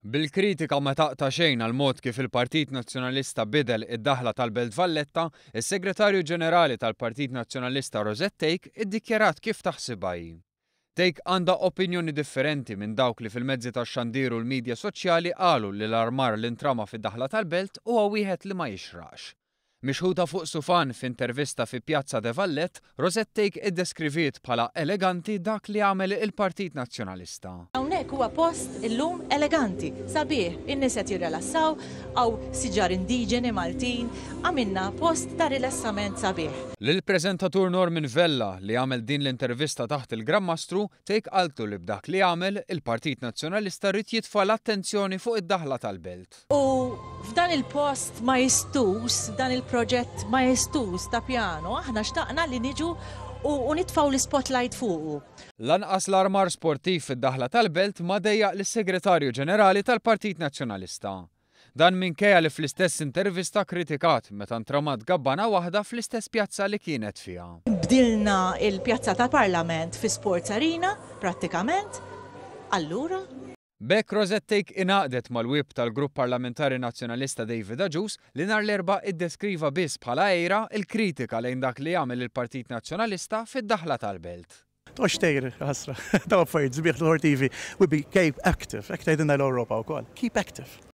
Bil-kritika ma taqta' xejn għal mod kif il-Partit Nazzjonalista bidel id-daħla tal-Belt Valletta, is-Segretarju Ġenerali tal-Partit Nazzjonalista Rosette Take iddikjarat kif taħsibha hi. Take għandha opinjoni differenti minn dawk li fil-mezzi tax-xandir u l-midja soċjali qalu li l-armar li ntrama fid-daħla tal-Belt huwa wieħed li ma jixraqx. Mixħuta fuq sufan f'intervista fi Pjazza de Vallet, Rosette Take iddeskriviet bħala eleganti dak li għamel il-Partit Nazzjonalista. Hawnhekk huwa post illum eleganti, sabiħ, in-nies qed jirrelassaw, għaw siġar indiġeni Maltin, għamilna post ta' rilassament sabiħ. Lill-preżentatur Norman Vella li għamel din l-intervista taħt il-Grammastru, Take qaltu li b'dak li għamel il-Partit Nazzjonalista rrid jitfa' l-attenzjoni fuq id-daħla tal-Belt. U f'dan il-post ma jistus, dan il-proġett ma jistus ta' pjano, aħna xtaqna li niġu u nitfaw l-spotlight fuqu. Lanqas l-armar sportiv fid-daħla tal-Belt ma dejjaq lis-Segretarju Ġenerali tal-Partit Nazzjonalista. Dan minkejja li fl-istess intervista kritikat meta ntramat gabbana waħda fl-istess pjazza li kienet fiha. Bdilna il-pjazza tal-Parlament fi Sports Arena, prattikament, allura. Bekk Rosette Take inaqdet mal-wib tal-Grupp Parlamentari Nazzjonalista David Agius li nhar l-erba' iddeskriva biss bħala għejra il-kritika lejn dak li jagħmel il-Partit Nazzjonalista fid-daħla tal-Belt. Tox tejri, ħasra, ta' affarijiet zbieħ l-TV, we be keep active, ek tgħidilna l-Ewropa wkoll. Keep active.